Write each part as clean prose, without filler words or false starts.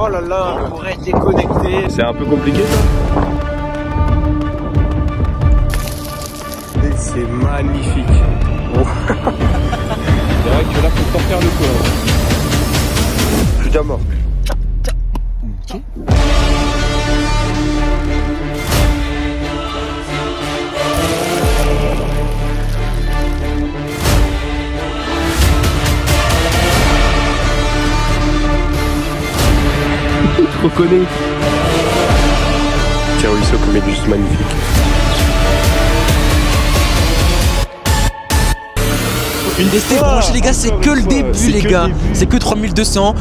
Oh là là, on pourrait être déconnecté. C'est un peu compliqué ça. Et c'est magnifique. Oh. C'est vrai que là faut pas faire le coup. Je suis déjà mort. Ok. Je reconnais. Tiens, ruisseau comme il est juste magnifique. Une des stèles branchées les gars, c'est que le début les gars. C'est que 3200.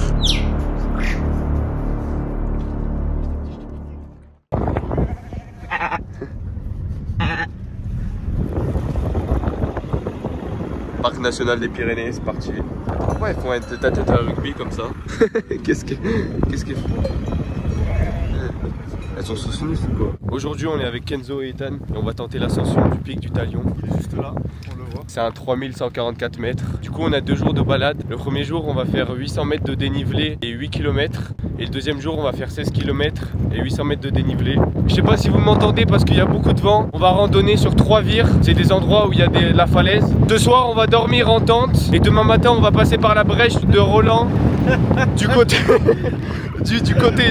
Parc national des Pyrénées, c'est parti. Pourquoi ils font être tête à tête à rugby comme ça? Qu'est-ce qu'elles font? Elles sont saucissonnées ou quoi? Aujourd'hui on est avec Kenzo et Ethan et on va tenter l'ascension du pic du Talion. Il est juste là, on le voit. C'est un 3144 mètres. Du coup on a 2 jours de balade. Le premier jour on va faire 800 mètres de dénivelé et 8 km. Et le deuxième jour on va faire 16 km et 800 mètres de dénivelé. Je sais pas si vous m'entendez parce qu'il y a beaucoup de vent. On va randonner sur 3 vires. C'est des endroits où il y a la falaise. Ce soir on va dormir en tente. Et demain matin on va passer par la brèche de Roland. Du côté,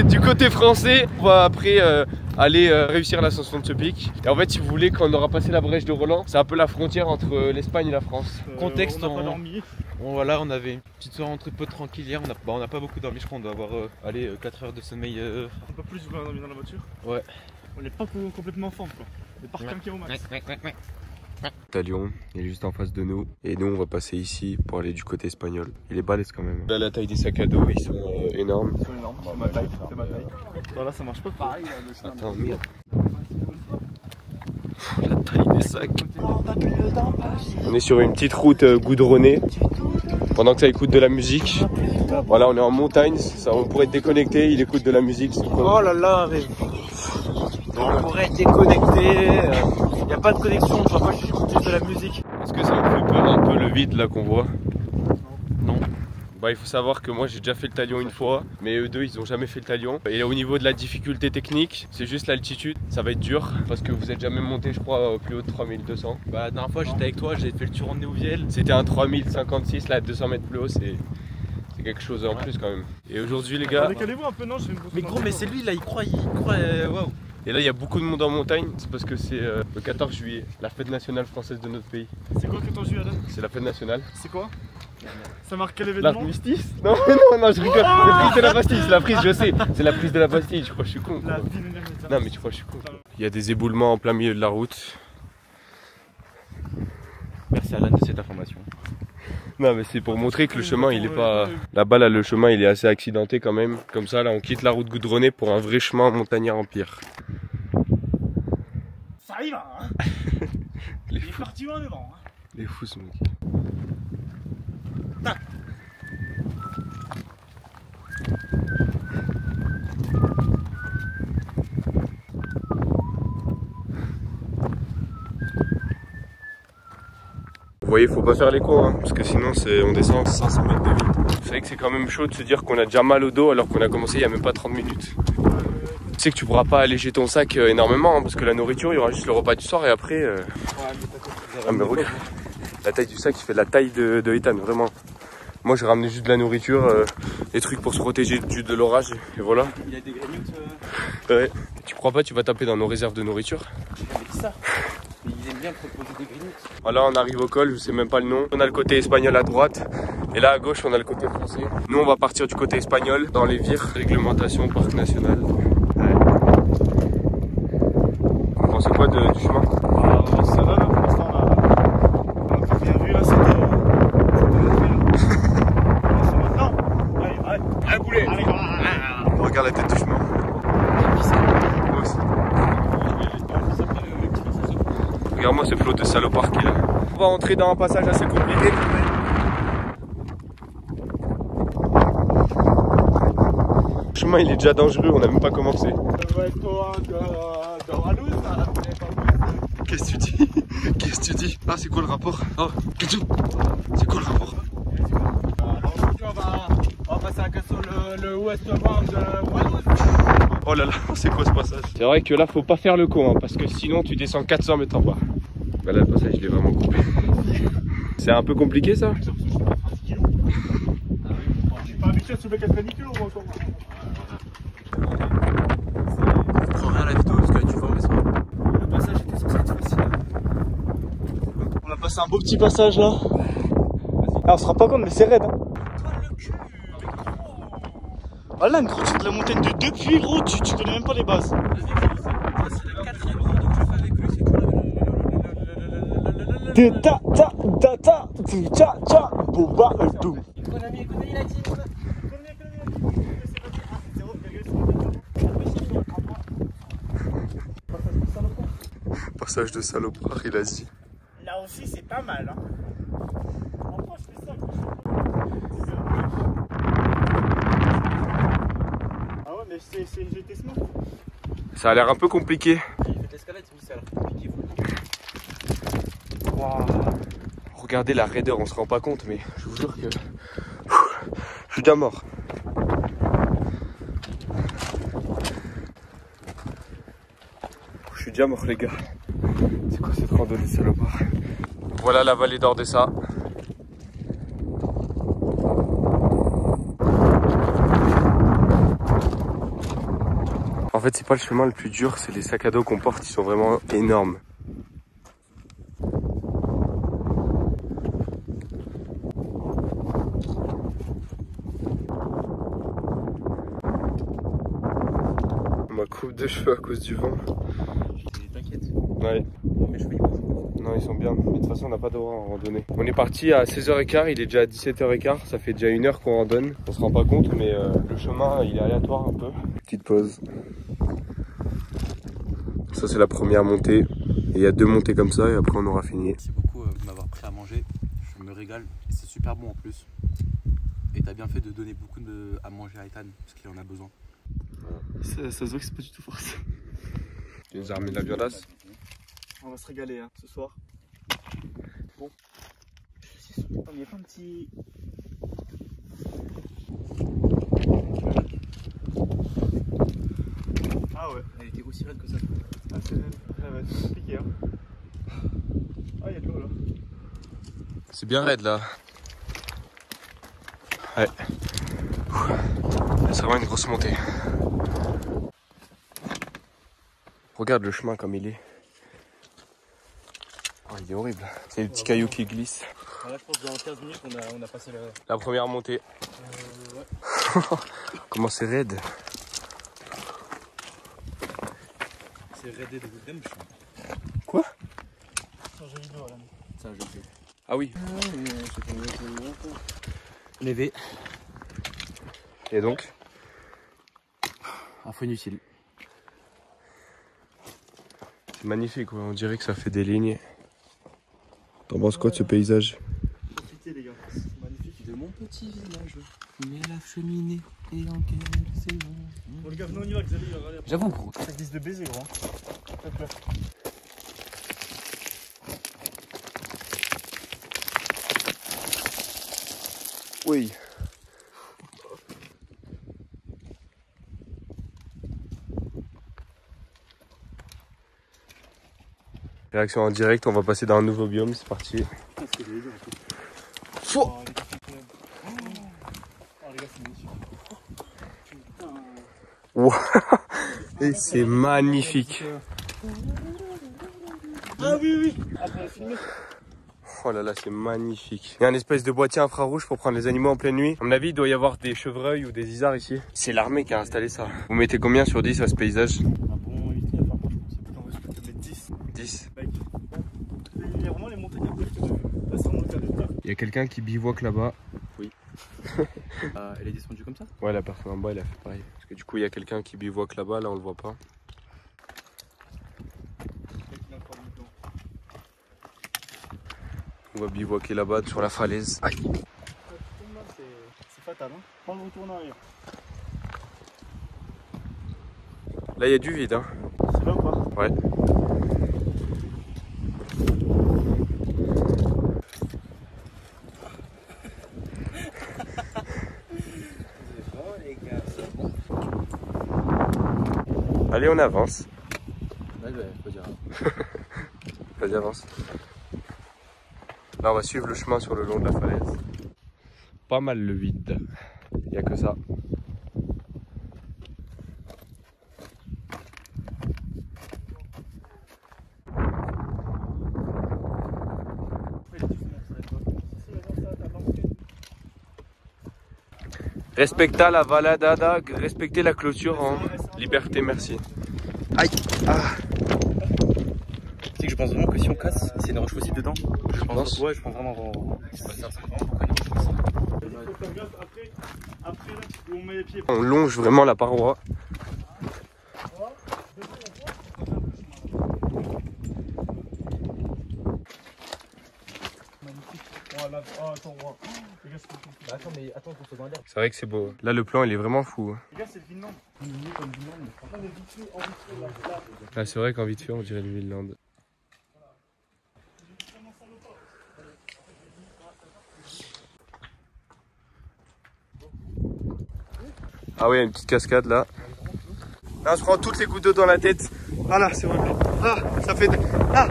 du côté français. On va après aller réussir l'ascension de ce pic. Et en fait si vous voulez, quand on aura passé la brèche de Roland, c'est un peu la frontière entre l'Espagne et la France. Contexte, on n'a pas dormi. Voilà, on avait une petite soirée entre potes tranquille hier. On n'a pas beaucoup dormi, je crois. On doit avoir 4 heures de sommeil. Un peu plus, on a dormi dans la voiture. Ouais. On n'est pas complètement en forme quoi. On est par 5 km max. Ouais. Talion, il est juste en face de nous. Et nous on va passer ici pour aller du côté espagnol. Il est balèze quand même. Là la taille des sacs à dos, ils sont énormes. C'est énorme, c'est ma taille, c'est ma taille. Voilà, ça marche pas pareil. Attends, merde. La taille des sacs. On est sur une petite route goudronnée. Pendant que ça écoute de la musique. Voilà, on est en montagne, ça, on pourrait être déconnecté, il écoute de la musique. Oh là là, mais... on pourrait être déconnecté. Il n'y a pas de connexion, on voit pas juste de la musique. Est-ce que ça me fait peur un peu le vide là qu'on voit? Non. Bah, il faut savoir que moi j'ai déjà fait le Talion une fois, mais eux deux ils ont jamais fait le Talion. Et au niveau de la difficulté technique, c'est juste l'altitude, ça va être dur parce que vous êtes jamais monté je crois plus haut de 3200. Bah la dernière fois j'étais avec toi, j'ai fait le Turon de Néouvielle. C'était un 3056, là 200 mètres plus haut, c'est quelque chose en plus quand même. Et aujourd'hui les gars... Décalez-vous un peu, non? Mais gros, mais c'est lui là, il croit, waouh. Et là il y a beaucoup de monde en montagne, c'est parce que c'est le 14 juillet, la fête nationale française de notre pays. C'est quoi que t'en joues, Adam? C'est la fête nationale. C'est quoi? Ça marque quel événement? L'armistice? Non, non, je rigole. La prise de la Bastille, c'est la prise, je sais. C'est la prise de la Bastille, je crois que je suis con. La Non, mais tu crois que je suis con. Il y a des éboulements en plein milieu de la route. Merci Alan de cette information. Non, mais c'est pour montrer que le chemin, il est pas... Là-bas, là, le chemin, il est assez accidenté quand même. Comme ça, là, on quitte la route goudronnée pour un vrai chemin montagnard en pierre. Ça arrive, hein. Les Il est fous, parti loin devant. Hein. les fous, ce mec. Vous voyez, faut pas faire les cons, hein, parce que sinon on descend 500 mètres de vide. Vous savez que c'est quand même chaud de se dire qu'on a déjà mal au dos alors qu'on a commencé il y a même pas 30 minutes. Tu sais que tu pourras pas alléger ton sac énormément, hein, parce que la nourriture, il y aura juste le repas du soir et après... Ah mais regarde, la taille du sac, il fait la taille de Ethan, vraiment. Moi j'ai ramené juste de la nourriture, des trucs pour se protéger de l'orage, et voilà. Il y a des grignotes. Ouais. Tu crois pas tu vas taper dans nos réserves de nourriture? C'est ça. Mais il aime bien proposer des grignotes. Voilà, on arrive au col, je sais même pas le nom. On a le côté espagnol à droite, et là à gauche on a le côté français. Nous on va partir du côté espagnol, dans les vires, réglementation parc national. Ouais. Vous pensez quoi du chemin? Ça va là pour l'instant, on a bien vu là, c'était non. Allez, boulet. Allez, Regarde la tête du chemin. Moi aussi. Regarde-moi ce flot de salopard qu'il a. On va entrer dans un passage assez compliqué. Le chemin il est déjà dangereux, on n'a même pas commencé. Qu'est-ce que tu dis? Qu'est-ce que tu dis? Ah, c'est quoi le rapport? Oh, Kenzo, c'est quoi le rapport? On va passer sur le westbound de Wallouz. Oh là là, c'est quoi ce passage? C'est vrai que là, faut pas faire le con, hein, parce que sinon tu descends 400 mètres en bas. Bah là, le passage, il est vraiment coupé. C'est un peu compliqué ça? Je suis pas habitué à soulever 90 kg moi encore. Je prends rien à la vidéo parce que là tu vois, mais c'est pas. Le passage était censé être facile. On a passé un beau petit passage là. Ah, on se rend pas compte, mais c'est raide. Hein. Ah là, gros, tu fais de la montagne de 2 puits, gros, tu connais même pas les bases. C'est le 4e jour donc je fais avec lui, c'est De ta ta ta ta tu cha cha boba tout. économie la team. Passage de salopard, il a dit. Là aussi, c'est pas mal. Hein. Enfin, je fais ça. Ah ouais, mais j'ai été smart. Ça a l'air un peu compliqué. Il fait de l'escalade, il me dit ça a l'air compliqué. Wow. Regardez la raideur, on se rend pas compte, mais je vous jure que je suis déjà mort. Je suis déjà mort les gars. C'est quoi cette randonnée salopard? Voilà la vallée d'Ordessa. En fait c'est pas le chemin le plus dur, c'est les sacs à dos qu'on porte, ils sont vraiment énormes. Ma coupe de cheveux à cause du vent. T'inquiète. Ouais. Mes cheveux ils bougent. Non, ils sont bien. Mais de toute façon, on n'a pas d'horaire en randonnée. On est parti à 16h15, il est déjà 17h15. Ça fait déjà 1 heure qu'on randonne. On se rend pas compte, mais le chemin, il est aléatoire un peu. Petite pause. Ça, c'est la première montée. Et il y a 2 montées comme ça, et après, on aura fini. Merci beaucoup de m'avoir pris à manger. Je me régale. Et c'est super bon en plus. Et t'as bien fait de donner beaucoup à manger à Ethan, parce qu'il en a besoin. Ça se voit que c'est pas du tout forcé. Tu nous as remis de la viandasse. On va se régaler hein, ce soir. Bon. Il n'y a pas un petit. Ah ouais. Elle était aussi raide que ça. Ah, c'est compliqué hein. Ah, il y a de l'eau là. C'est bien raide là. Ouais. C'est vraiment une grosse montée. Regarde le chemin comme il est. Oh, il est horrible. C'est les petits cailloux qui glissent. Là, je pense que dans 15 minutes, on a passé la première montée. Ouais. Comment c'est raide. C'est Red Dead Redemption. Quoi? C'est un jeu vidéo là. C'est un jeu vidéo. Ah oui. Levé. Et donc? Info inutile. C'est magnifique, ouais. On dirait que ça fait des lignes. T'en penses quoi de ce paysage? Profitez les gars, c'est magnifique. De mon petit village, mais la cheminée et en quelle saison. Bon les gars, venez on y va, Xavier, allez. J'avoue gros. Ça glisse de baiser gros. Hop là. Oui. Réaction en direct, on va passer dans un nouveau biome, c'est parti. Fou. Oh les gars, c'est magnifique. Wow. Et c'est magnifique. Ah oui, oui. Après filmer. Oh là là, c'est magnifique. Il y a un espèce de boîtier infrarouge pour prendre les animaux en pleine nuit. À mon avis, il doit y avoir des chevreuils ou des isards ici. C'est l'armée qui a installé ça. Vous mettez combien sur 10 à ce paysage? Un bon 8 9 par contre, c'est plus en vrai, je peux te mettre 10. 10. Mec. Il y a vraiment les montagnes à perte. Là, c'est vraiment le cas. Il y a quelqu'un qui bivouaque là-bas. Elle est descendue comme ça? Ouais, la personne en bas, elle a fait pareil. Parce que du coup, il y a quelqu'un qui bivouaque là-bas, là on le voit pas. On va bivouaquer là-bas sur la falaise. Aïe. C'est fatal, hein. Prends le retour en arrière. Là, il y a du vide, hein. C'est là ou pas? Ouais. Allez, on avance. Ouais, bah, faut dire. Vas-y, avance. Là, on va suivre le chemin sur le long de la falaise. Pas mal le vide. Il n'y a que ça. Respecta la valadada, respectez la clôture en liberté, merci. Aïe. Ah. C'est que je pense vraiment que si on casse, c'est une roche fossile dedans. Je pense. Ouais, je pense vraiment. Après, là, on met les pieds. On longe vraiment la paroi. C'est vrai que c'est beau. Là, le plan, il est vraiment fou. Regarde, c'est le Vinland. Là, c'est vrai qu'en vite fait, on dirait le Vinland. Ah oui, il y a une petite cascade là. Là, on se prend toutes les gouttes d'eau dans la tête. Voilà, c'est vrai. Ah, ça fait. Ah.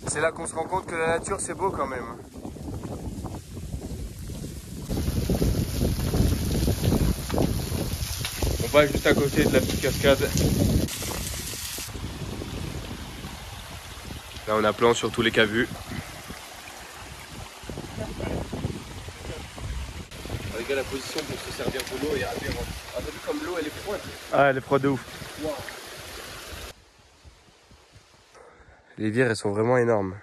C'est là qu'on se rend compte que la nature, c'est beau quand même. On va juste à côté de la petite cascade. Là, on a plan sur tous les cas vus. Regarde la position pour se servir de l'eau et aberrant. Ah, t'as vu comme l'eau elle est froide. Ah, elle est froide de ouf. Wow. Les vires elles sont vraiment énormes.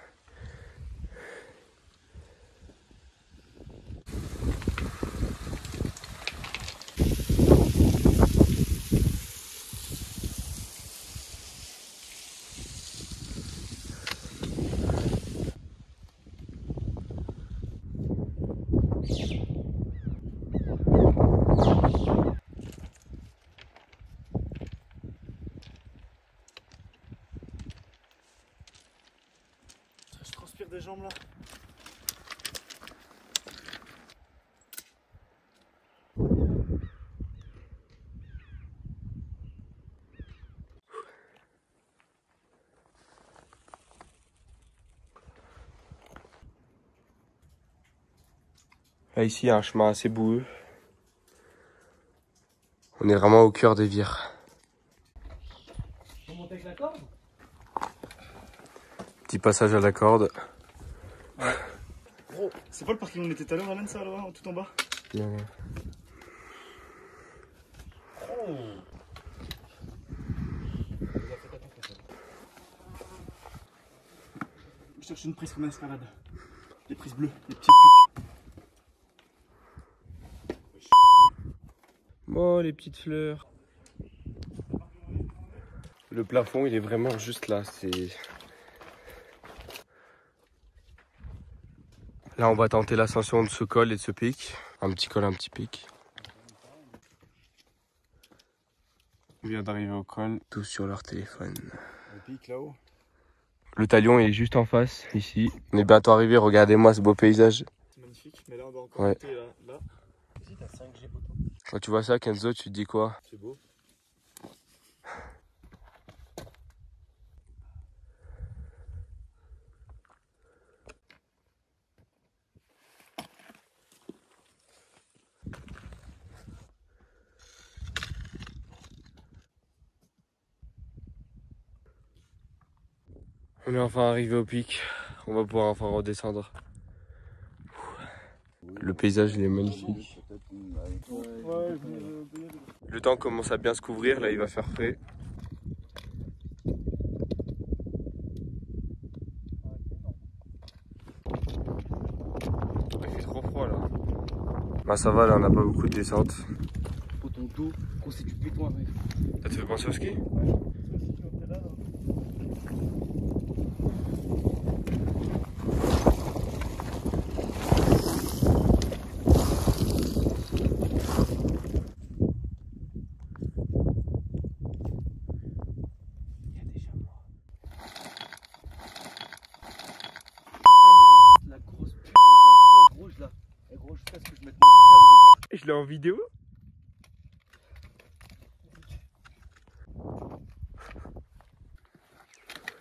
Je transpire des jambes là. Là, ici, il y a un chemin assez boueux. On est vraiment au cœur des vires. Faut monter avec la corde? Petit passage à la corde. Ouais. Gros, c'est pas le parking où on était tout à l'heure, Alan, ça là-bas, tout en bas? Bien. Oh. Je cherche une prise comme une escalade. Les prises bleues, les petites putes. Oh, les petites fleurs. Le plafond, il est vraiment juste là. Là, on va tenter l'ascension de ce col et de ce pic. Un petit col, un petit pic. On vient d'arriver au col, tous sur leur téléphone. Le pic là-haut. Le talion il est juste en face, ici. On est bientôt arrivé, regardez-moi ce beau paysage. C'est magnifique, mais là on doit encore Ouais. monter là. Ici t'as 5G poteau. Quand tu vois ça, Kenzo, tu te dis quoi? C'est beau. On est enfin arrivé au pic. On va pouvoir enfin redescendre. Le paysage il est magnifique. Le temps commence à bien se couvrir, là il va faire frais. Il fait trop froid là. Bah ça va là, on n'a pas beaucoup de descente. Pour ton dos, constitue de béton avec. Ça te fait penser au ski? Je l'ai en vidéo.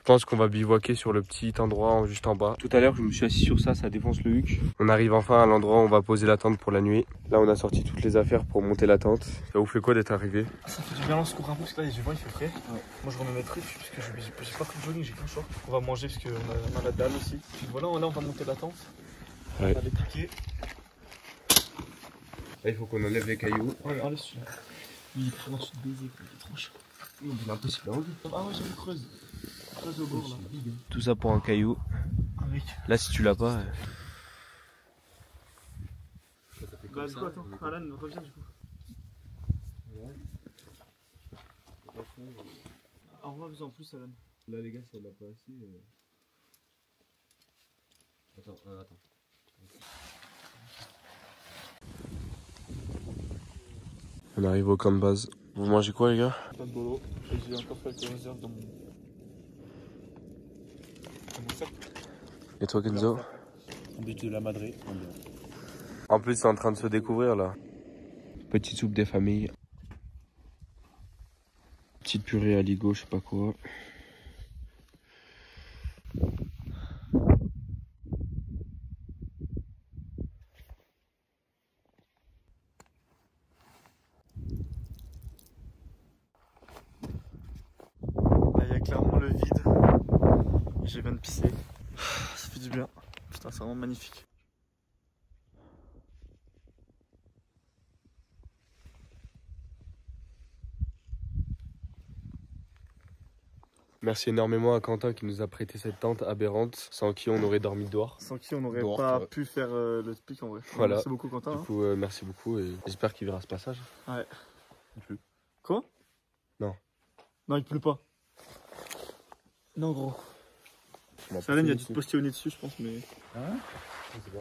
pense qu'on va bivouaquer sur le petit endroit juste en bas. Tout à l'heure, je me suis assis sur ça, ça défonce le huc. On arrive enfin à l'endroit où on va poser la tente pour la nuit. Là, on a sorti toutes les affaires pour monter la tente. Ça vous fait quoi d'être arrivé? Ça fait du bien, on se court un peu parce que là, il fait frais. Ouais. Moi, je remets mes trucs parce que j'ai pas pris de jogging, j'ai qu'un short. On va manger parce qu'on a la dalle aussi. Puis voilà, là, on va monter la tente. Ouais. On va les piquer. Là, il faut qu'on enlève les cailloux. Ouais, enlève celui-là. Il est vraiment sous le baiser, il est trop chaud. Il est impossible à enlever. Ah ouais, j'avais creuse. Creuse au bord là. Tout ça pour un caillou. Avec. Là, si tu l'as pas. Bah, du coup, attends, Alan, reviens du coup. Alors, on va besoin en plus, Alan. Là, les gars, si elle l'a pas assez. Attends. On arrive au camp de base. Vous mangez quoi, les gars? Pas de bolo. Et j'ai encore quelques réserves dans mon sac. Et toi, Kenzo? Sandwich de la Madré. En plus, c'est en train de se découvrir là. Petite soupe des familles. Petite purée à ligo, je sais pas quoi. Là, il y a clairement le vide. Je viens de pisser. Ça fait du bien. Putain, c'est vraiment magnifique. Merci énormément à Quentin qui nous a prêté cette tente aberrante, sans qui on aurait dormi dehors. Sans qui on n'aurait Dehors, pas ouais. pu faire le pic en vrai. Voilà. Merci beaucoup, Quentin. Du coup, merci beaucoup et j'espère qu'il verra ce passage. Ouais. Il pleut. Quoi? Non. Non, il pleut pas. Non, gros. Salem, il y a du postillonné dessus, je pense, mais. Je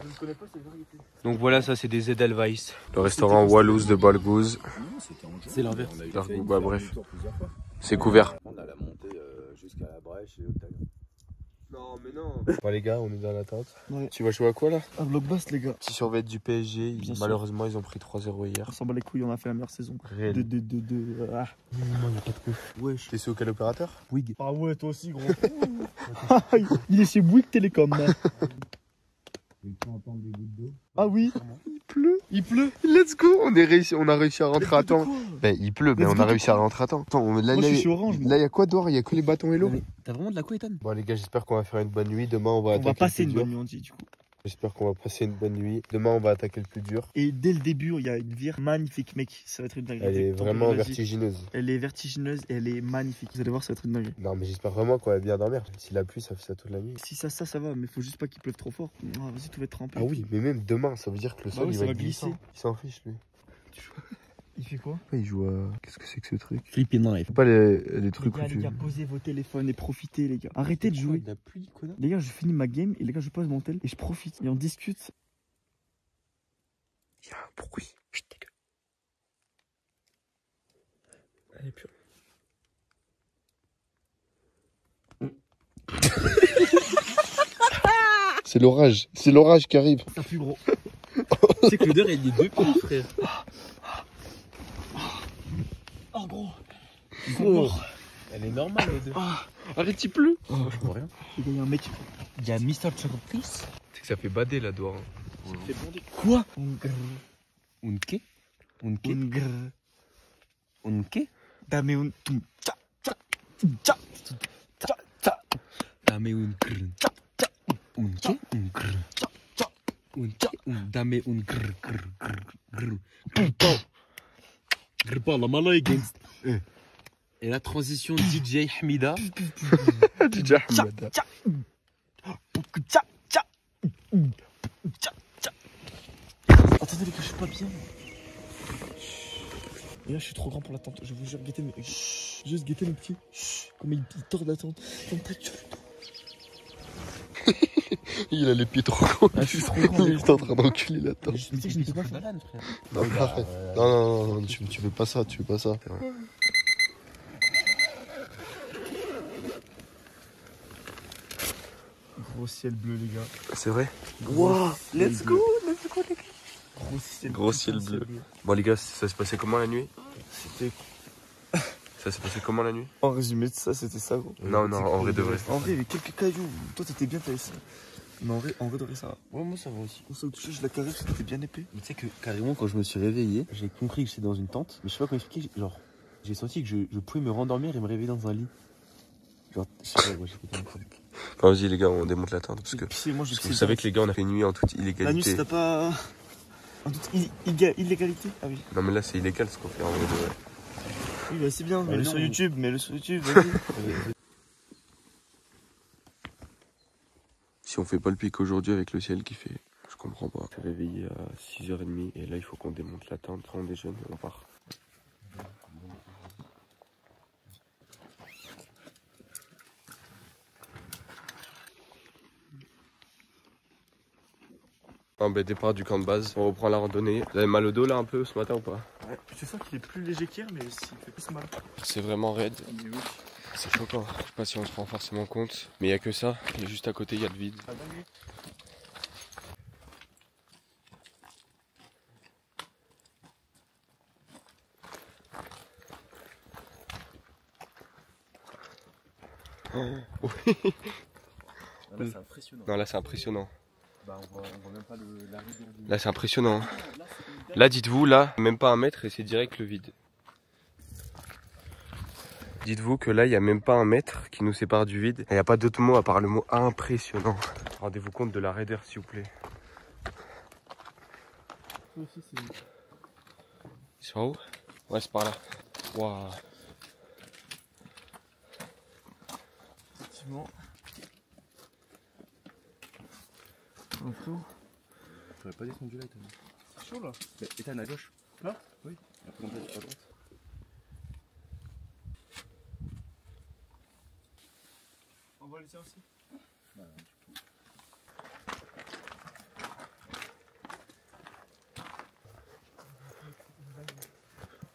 ne connais pas cette variété. Donc voilà, ça c'est des Edelweiss. Le restaurant Wallouz de Balgouze. C'est l'inverse. Bah, bref. C'est couvert. On a la montée jusqu'à la brèche et l'octagon. Non, mais non. Bon, les gars, on est dans la tente. Ouais. Tu vas jouer à quoi là? Un blockbuster, les gars. Petit survêt du PSG. Bien sûr. Malheureusement, ils ont pris 3-0 hier. On s'en bat les couilles, on a fait la meilleure saison. Réel. Ah. Non, y a pas de coup. Wesh. T'es sous quel opérateur? Bouygues. Ah ouais, toi aussi, gros. Il est chez Bouygues Télécom. Ah oui, il pleut. Let's go. On a réussi à rentrer à temps. Ben, il pleut, mais Let's on go a réussi à rentrer à temps. Attends, là, Moi, je suis chez Orange, moi. là, il y a quoi dehors? Il y a que les bâtons et l'eau. T'as vraiment de la quoi, Ethan? Bon, les gars, j'espère qu'on va faire une bonne nuit. Demain, on va On attaquer va passer le une plus bonne dur. nuit, on dit, du coup. J'espère qu'on va passer une bonne nuit. Demain, on va attaquer le plus dur. Et dès le début, il y a une vire magnifique, mec. Ça va être une dinguerie. Elle est Tant vraiment vas-y. vertigineuse. Elle est vertigineuse et elle est magnifique. Vous allez voir, ça va être une dinguerie. Non, mais j'espère vraiment qu'on va bien dormir. Si la pluie, ça fait ça toute la nuit. Si ça va, mais faut juste pas qu'il pleuve trop fort. Ah, vas-y, tout va être trempé. Ah oui, mais même demain, ça veut dire que le sol oui, il ça va va être glissant. glisser. Il s'en fiche, lui. Il fait quoi? Il joue à. Qu'est-ce que c'est que ce truc? Flipping knife. Faut pas les Les trucs gars, où tu. les gars, posez vos téléphones et profitez, les gars. Arrêtez de jouer. La pluie, connard. Les gars, je finis ma game et les gars, je pose mon tel et je profite. Et on discute. Il y a un bruit. Chut, ta gueule. Allez, purée. C'est l'orage qui arrive. Ça pue, gros. Tu sais que l'odeur, elle est deux pieds, frère. Oh, gros. Gros. Elle est normale, l'odeur. Arrête, il pleut. Oh, je vois rien. Les gars, il y a un mec. Il y a Mr. Surprise. C'est que ça fait bader là dehors. Fait bander. Quoi? Unke. Unke. Dame un. Tcha, tcha, tcha, tcha, tcha. Dame un grr. Unke. Unke. Dame un grr. Grr, la malay against. Et la transition DJ Hamida. DJ Hamida. Tcha, tcha, tcha. Attendez, les gars, je suis pas bien. Et là, je suis trop grand pour la tente. Je vous jure, guettez mes. Chut, juste guettez mes pieds. Chut, comme il tord la tente. Il a les pieds trop gros. Ah, je suis trop grand. Il est en train d'enculer la tente. Tu sais que je ne peux pas faire. Non, mais arrête. Non, tu fais pas ça, tu fais pas ça. Gros ciel bleu, les gars. C'est vrai? Wow, let's go, les gars. Gros ciel Bleu. Bon les gars, ça se passait comment la nuit? C'était. Ça Ça s'est passé comment la nuit? En résumé de ça, c'était ça, gros. Non, en vrai de vrai. En vrai, il y avait quelques cailloux. Toi, t'étais bien taillé ça. Mais en vrai de vrai, ça va. Ouais, moi ça va aussi. On s'est touché, je la carré, c'était bien épais. Mais tu sais que carrément, quand je me suis réveillé, j'ai compris que j'étais dans une tente. Mais je sais pas comment expliquer. Genre, j'ai senti que je pouvais me rendormir et me réveiller dans un lit. Genre, je sais pas, moi j'ai fait comme Enfin, vas-y les gars, on démonte la tente parce que moi, je vous savez que les gars, on a fait une nuit en toute illégalité. La nuit, si t'as pas. En toute illégalité. Ah oui. Non mais là c'est illégal ce qu'on fait en vrai de vrai. Oui, bah c'est bien, mets-le non, sur mais- YouTube, vas-y. Si on fait pas le pic aujourd'hui avec le ciel qui fait, je comprends pas. On s'est réveillé à 6h30 et là il faut qu'on démonte la tente, on déjeune et on part. Ah bah départ du camp de base, on reprend la randonnée. Vous avez mal au dos là un peu ce matin ou pas? Ouais, je sens qu'il est plus léger qu'hier, mais il fait plus mal. C'est vraiment raide, Mais oui. c'est choquant. Je sais pas si on se rend forcément compte, mais il y a que ça. Et juste à côté il y a le vide. Ah, dingue. Là, c'est impressionnant. Non là c'est impressionnant. Bah, on voit même pas la rivière du. Là c'est impressionnant. Là dites-vous, là, même pas 1 mètre et c'est direct le vide. Dites-vous que là il n'y a même pas 1 mètre qui nous sépare du vide. Il n'y a pas d'autre mot à part le mot impressionnant. Rendez-vous compte de la raideur s'il vous plaît. Ça aussi, c'est. Ils sont où? Ouais c'est par là. Waouh. Effectivement. Un peu. J'aurais pas descendu là, Ethan. C'est chaud là. Mais Ethan à gauche. Là? Oui. Après, comme ça, tu vas à droite. On va le tirer aussi.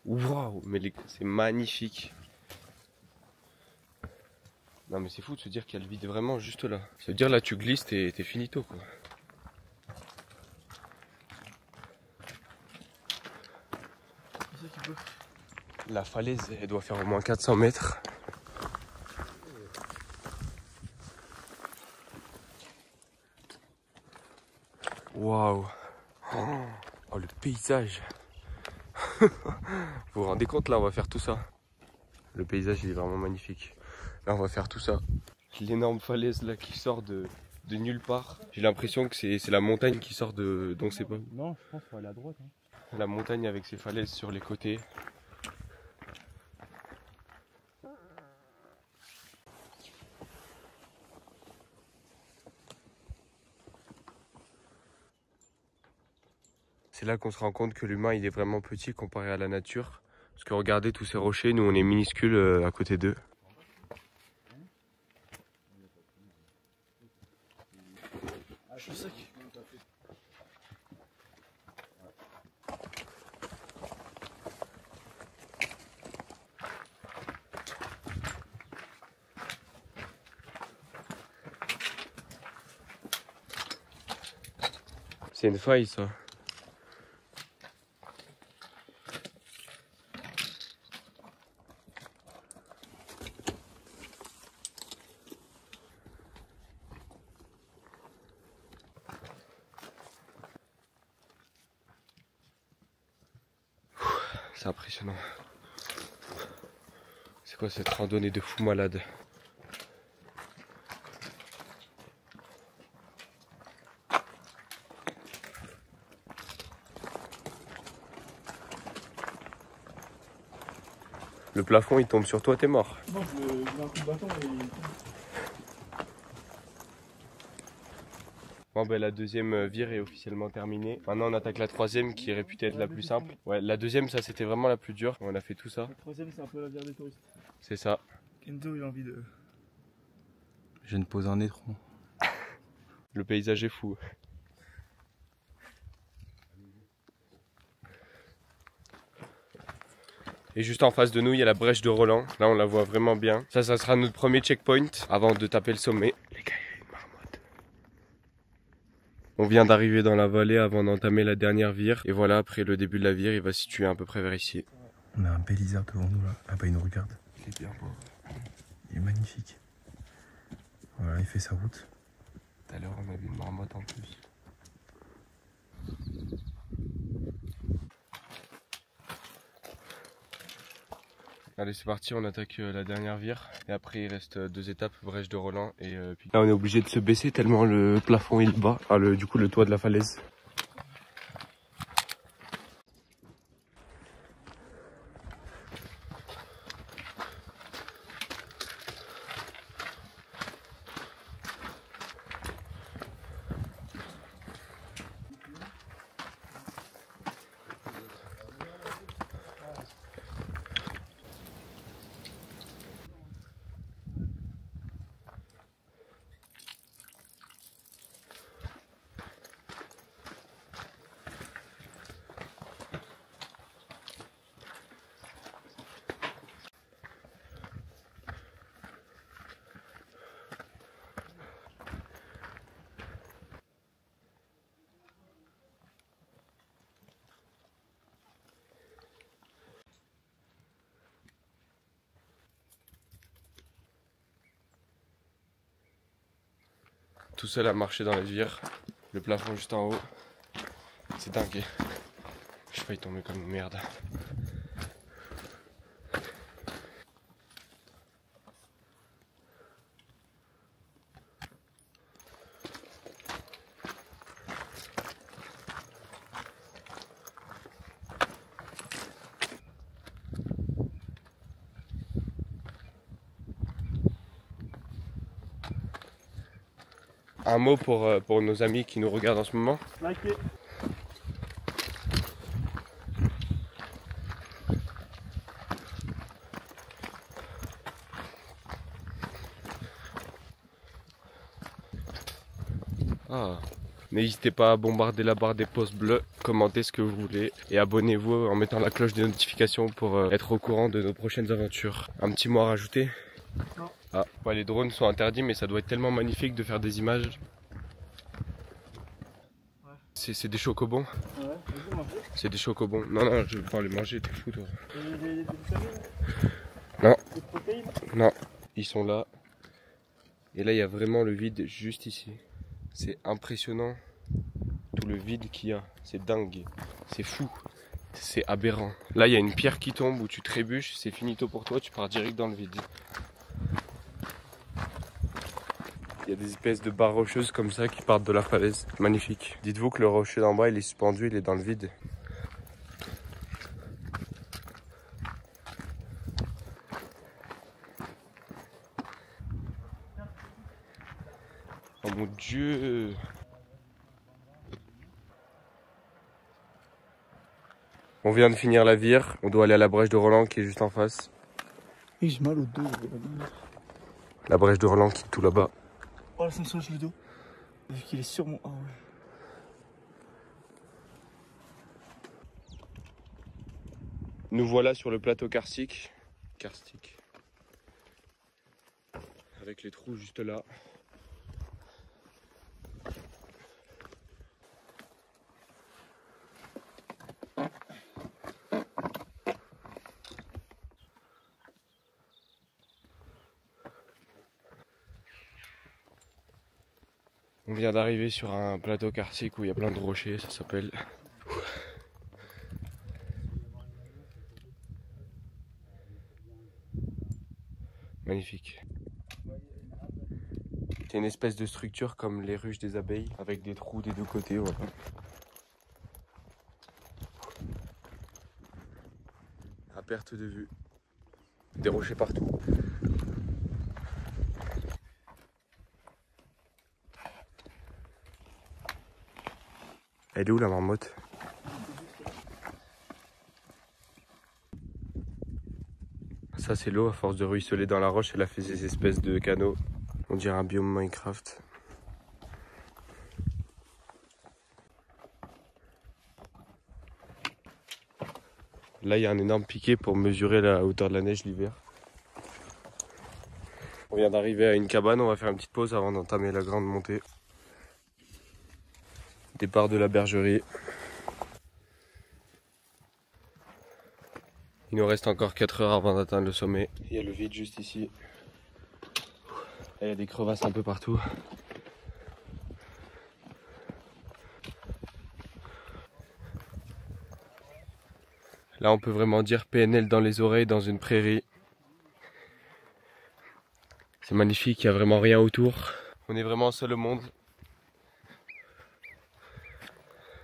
Waouh, mais c'est magnifique. Non mais c'est fou de se dire qu'il y a le vide vraiment juste là. Ça veut dire là tu glisses, t'es finito quoi. C'est ça qui bloque. La falaise elle doit faire au moins 400 mètres. Waouh. Oh le paysage. Vous vous rendez compte là on va faire tout ça. Le paysage il est vraiment magnifique. Là on va faire tout ça. L'énorme falaise là qui sort de nulle part. J'ai l'impression que c'est la montagne qui sort de d'on sait pas. Non, je pense qu'il faut aller à droite. Hein. La montagne avec ses falaises sur les côtés. C'est là qu'on se rend compte que l'humain il est vraiment petit comparé à la nature. Parce que regardez tous ces rochers, nous on est minuscules à côté d'eux. Ah, je suis sec. C'est une faille ça. C'est impressionnant. C'est quoi cette randonnée de fou malade? Le plafond il tombe sur toi, t'es mort. Non, je mets un coup de bâton et. Bon ben la deuxième vire est officiellement terminée. Maintenant on attaque la troisième qui est réputée être la plus simple. Ouais, la deuxième ça c'était vraiment la plus dure. On a fait tout ça. La troisième, c'est un peu la bière des touristes. C'est ça. Kendo, il a envie de. Je viens de poser un étron. Le paysage est fou. Et juste en face de nous, il y a la brèche de Roland. Là, on la voit vraiment bien. Ça sera notre premier checkpoint avant de taper le sommet. Les gars, il y a une marmotte. On vient d'arriver dans la vallée avant d'entamer la dernière vire. Et voilà, après le début de la vire, il va se situer à peu près vers ici. On a un bel isard devant nous là. Ah bah il nous regarde. Il est bien beau. Il est magnifique. Voilà, il fait sa route. Tout à l'heure, on a vu une marmotte en plus. Allez, c'est parti, on attaque la dernière vire. Et après, il reste 2 étapes, Brèche de Roland. Et puis là, on est obligé de se baisser tellement le plafond il est bas. Enfin, du coup, le toit de la falaise. Tout seul à marcher dans les vires, le plafond juste en haut, c'est dingue. Je failli tomber comme une merde. Un mot pour nos amis qui nous regardent en ce moment. Likez. Ah. N'hésitez pas à bombarder la barre des pouces bleus, commentez ce que vous voulez et abonnez-vous en mettant la cloche des notifications pour être au courant de nos prochaines aventures. Un petit mot à rajouter? Non. Ah, ouais, les drones sont interdits mais ça doit être tellement magnifique de faire des images. Ouais. C'est des chocobons? Ouais, vas-y, manger. C'est des chocobons. Non, non, je veux pas les manger, t'es fou toi. Et des vitamines? Non. Des protéines? Non, ils sont là. Et là, il y a vraiment le vide juste ici. C'est impressionnant tout le vide qu'il y a. C'est dingue. C'est fou. C'est aberrant. Là, il y a une pierre qui tombe où tu trébuches. C'est finito pour toi. Tu pars direct dans le vide. Il y a des espèces de barres rocheuses comme ça qui partent de la falaise. Magnifique. Dites-vous que le rocher d'en bas, il est suspendu. Il est dans le vide. Oh mon Dieu! On vient de finir la vire, on doit aller à la brèche de Roland qui est juste en face. Oui, j'ai mal au dos. La brèche de Roland qui est tout là-bas. Oh, ça me soulage le dos. Vu qu'il est sur mon... Ah ouais. Nous voilà sur le plateau karstique. Avec les trous juste là. On vient d'arriver sur un plateau karstique où il y a plein de rochers, ça s'appelle. Magnifique. C'est une espèce de structure comme les ruches des abeilles, avec des trous des deux côtés, voilà. À perte de vue. Des rochers partout. Elle est où la marmotte? Ça c'est l'eau, à force de ruisseler dans la roche, elle a fait ces espèces de canaux. On dirait un biome Minecraft. Là il y a un énorme piquet pour mesurer la hauteur de la neige l'hiver. On vient d'arriver à une cabane, on va faire une petite pause avant d'entamer la grande montée. Départ de la bergerie. Il nous reste encore 4 heures avant d'atteindre le sommet. Il y a le vide juste ici. Et il y a des crevasses un peu partout. Là on peut vraiment dire PNL dans les oreilles dans une prairie. C'est magnifique, il n'y a vraiment rien autour. On est vraiment seul au monde.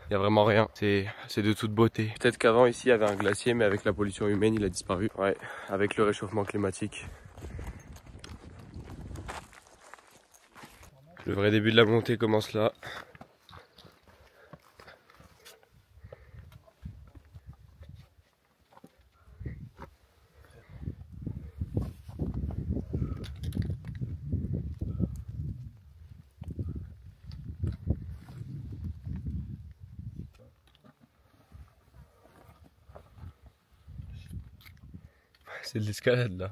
Il n'y a vraiment rien, c'est de toute beauté. Peut-être qu'avant ici il y avait un glacier, mais avec la pollution humaine il a disparu. Ouais, avec le réchauffement climatique. Le vrai début de la montée commence là. C'est de l'escalade là.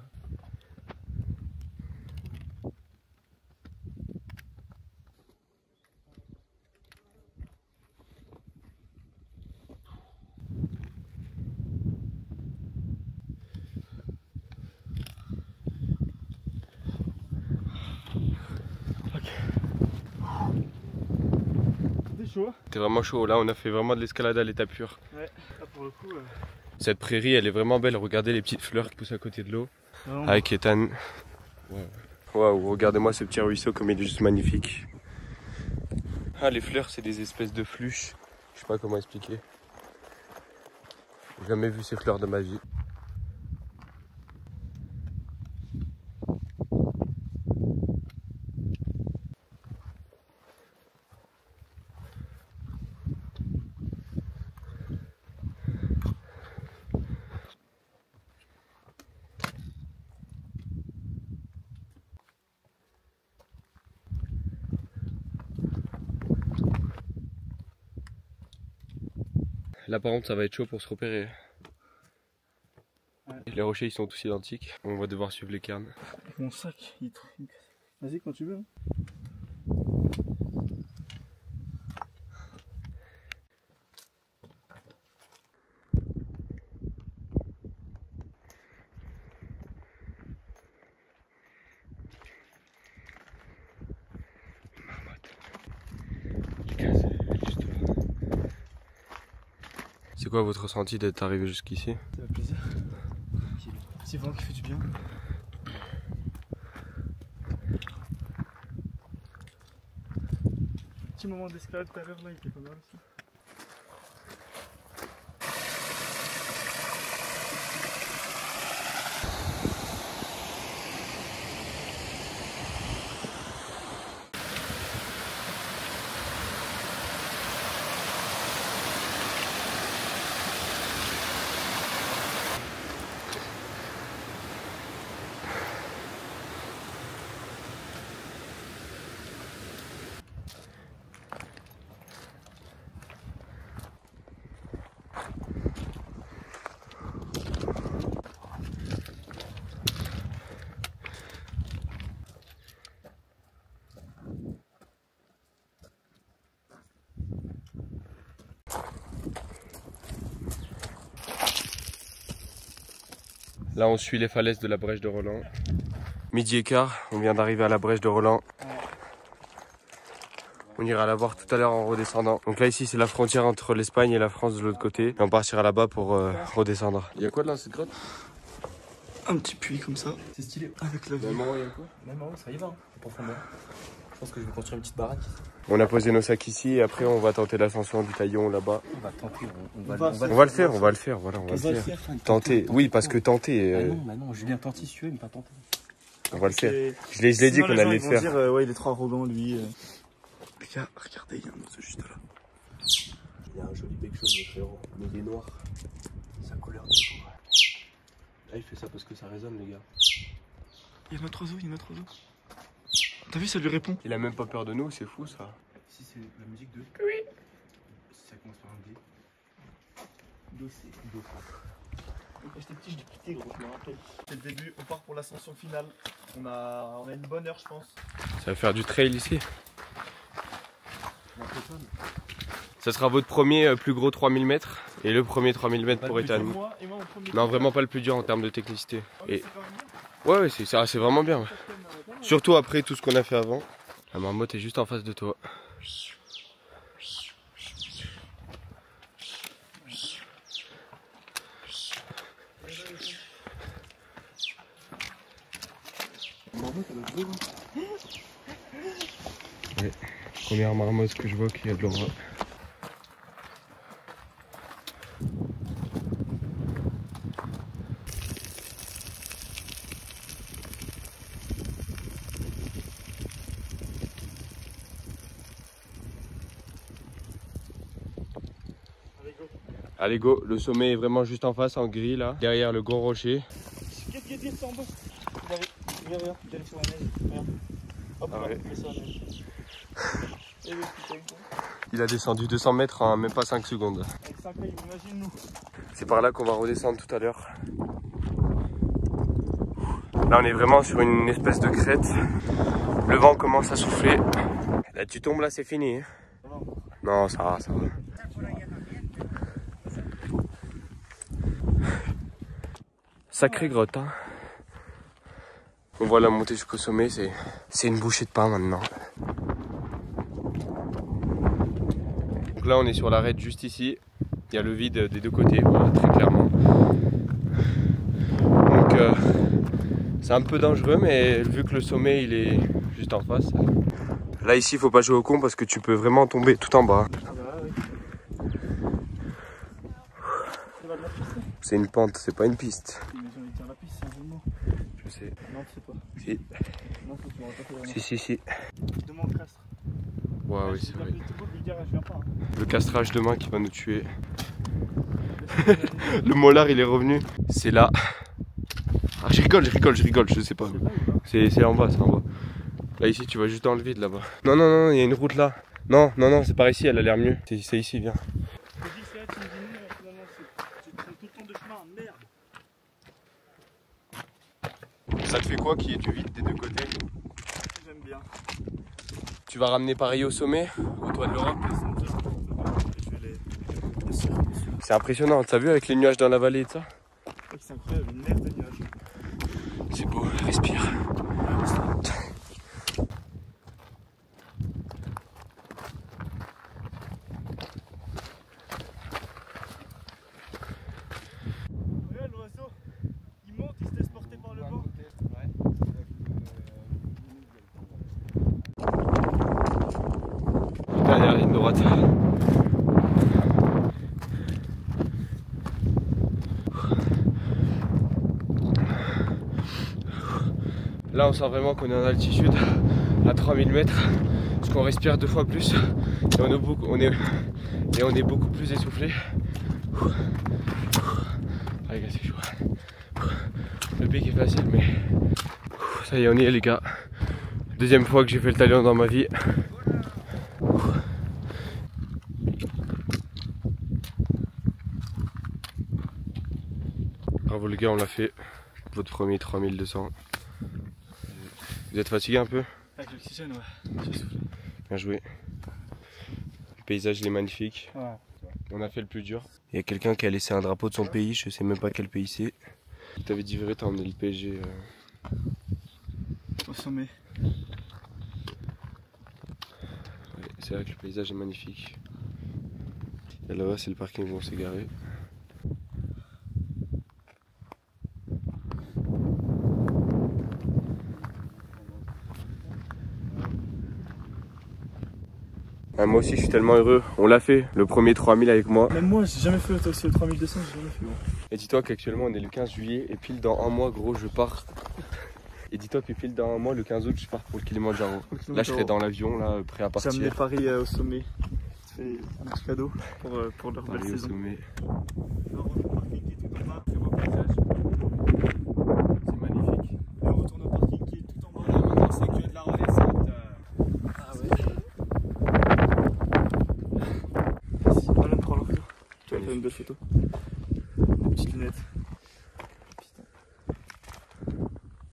C'était vraiment chaud, là on a fait vraiment de l'escalade à l'état pur. Ouais, là pour le coup. Cette prairie elle est vraiment belle, regardez les petites fleurs qui poussent à côté de l'eau. Avec Ethan. Waouh, regardez-moi ce petit ruisseau comme il est juste magnifique. Ah, les fleurs c'est des espèces de fluches, je sais pas comment expliquer. J'ai jamais vu ces fleurs de ma vie. Là par contre ça va être chaud pour se repérer. Ouais. Les rochers ils sont tous identiques, on va devoir suivre les cairns. Mon sac, il trinque. Vas-y quand tu veux. Hein. C'est quoi votre ressenti d'être arrivé jusqu'ici? Ça fait plaisir. C'est vent qui fait du bien. Petit moment d'escalade tout à l'heure là, il était pas mal aussi. Là on suit les falaises de la brèche de Roland. Midi et quart, on vient d'arriver à la brèche de Roland. On ira la voir tout à l'heure en redescendant. Donc là ici c'est la frontière entre l'Espagne et la France de l'autre côté. Et on partira là-bas pour redescendre. Il y a quoi dans cette grotte? Un petit puits comme ça. C'est stylé. Avec la vue. Même en haut il y a quoi? Même en haut ça y va, hein, en profondeur. Je pense que je vais construire une petite baraque. On a posé nos sacs ici et après on va tenter l'ascension du taillon là-bas. On va tenter, On va le faire, voilà, on va le faire. Tenter, oui parce que tenter... Ah non, bah non, Julien tenter si tu veux, mais pas tenter. On va le faire. Je l'ai dit qu'on allait le faire. Dire, ouais, il est trop arrogant lui. Regardez, il y a un oiseau juste là. Il y a un joli bec jaune, mais frérot, mais il est noir. Sa couleur de peau. Là il fait ça parce que ça résonne les gars. Il y a notre oiseau, T'as vu, ça lui répond. Il a même pas peur de nous, c'est fou ça. Si c'est la musique de... Oui. Si ça commence par un D. Do, c'est Do. Quand j'étais petit, je l'ai quitté, gros, je me rappelle. C'est le début, on part pour l'ascension finale. On a une bonne heure, je pense. Ça va faire du trail ici. Ça Ça sera votre premier plus gros 3000 mètres et le premier 3000 mètres pour Ethan. Non, vraiment pas le plus dur en termes de technicité. Et... ouais, c'est vraiment bien. Ouais. Surtout après tout ce qu'on a fait avant. La marmotte est juste en face de toi. Ouais. Première marmotte que je vois qui a de l'aura. Allez go, le sommet est vraiment juste en face, en gris là, derrière le gros rocher. Qu'est-ce qu'il y a dit en bas? Regarde, il est sur la neige. Regarde. Hop, ah ouais. il est sur la neige. Il a descendu 200 mètres en même pas 5 secondes. Avec 5 cailloux, imagine-nous. C'est par là qu'on va redescendre tout à l'heure. Là on est vraiment sur une espèce de crête. Le vent commence à souffler. Là tu tombes, là c'est fini. Hein. Non, ça va, ça va. Sacrée grotte, hein. On voit la montée jusqu'au sommet, c'est une bouchée de pain maintenant. Donc là on est sur l'arête juste ici. Il y a le vide des deux côtés, voilà, très clairement. Donc c'est un peu dangereux, mais vu que le sommet il est juste en face. Là ici il faut pas jouer au con parce que tu peux vraiment tomber tout en bas. C'est une pente, c'est pas une piste. Je sais. Non, tu sais pas. Si. Non, tu m'aurais pas fait Si. Demande Castres. Ouais, oui, c'est vrai. Lui dire, je viens pas. Le castrage demain qui va nous tuer. Le molar il est revenu. C'est là. Ah, je rigole, je sais pas. C'est en bas, c'est en bas. Là ici tu vas juste dans le vide là-bas. Non, il y a une route là. Non, c'est par ici, elle a l'air mieux. C'est ici, viens. Ça te fait quoi qu'il y ait du vide des deux côtés? J'aime bien. Tu vas ramener pareil au sommet, au toit de l'Europe? C'est impressionnant, t'as vu avec les nuages dans la vallée et tout ça? C'est incroyable, une mer de nuages. C'est beau, respire. Regarde l'oiseau, il monte, il se laisse porter par le vent. Dernière ligne droite. Là on sent vraiment qu'on est en altitude à 3000 mètres parce qu'on respire 2 fois plus et on est beaucoup plus essoufflé. Allez gars, c'est chaud. Le pic est facile mais ça y est, on y est les gars. Deuxième fois que j'ai fait le talion dans ma vie. Bravo les gars, on l'a fait. Votre premier 3200. Vous êtes fatigué un peu? Avec l'oxygène, ouais. Bien joué. Le paysage il est magnifique. Ouais. On a fait le plus dur. Il y a quelqu'un qui a laissé un drapeau de son pays, je sais même pas quel pays c'est. T'avais dit vrai, t'as emmené le PSG au sommet. Ouais, c'est vrai que le paysage est magnifique. Et là-bas c'est le parking où on s'est garé. Ah, moi aussi je suis tellement heureux, on l'a fait, le premier 3000 avec moi. Même moi j'ai jamais fait aussi le 3200, j'ai jamais fait. Bon. Et dis-toi qu'actuellement on est le 15 juillet et pile dans un mois gros je pars. Et dis-toi que pile dans un mois, le 15 août, je pars pour le Kilimanjaro. Là je serai dans l'avion, là prêt à partir. J'ai amené Paris au sommet. C'est un petit cadeau pour leur belle saison. Sommet. C'est magnifique. Et on retourne au parking qui est tout en bas. Là maintenant c'est que de la relais. Ah ouais. Alan, prends l'enfant. Tu vas faire une belle photo. Petite lunette.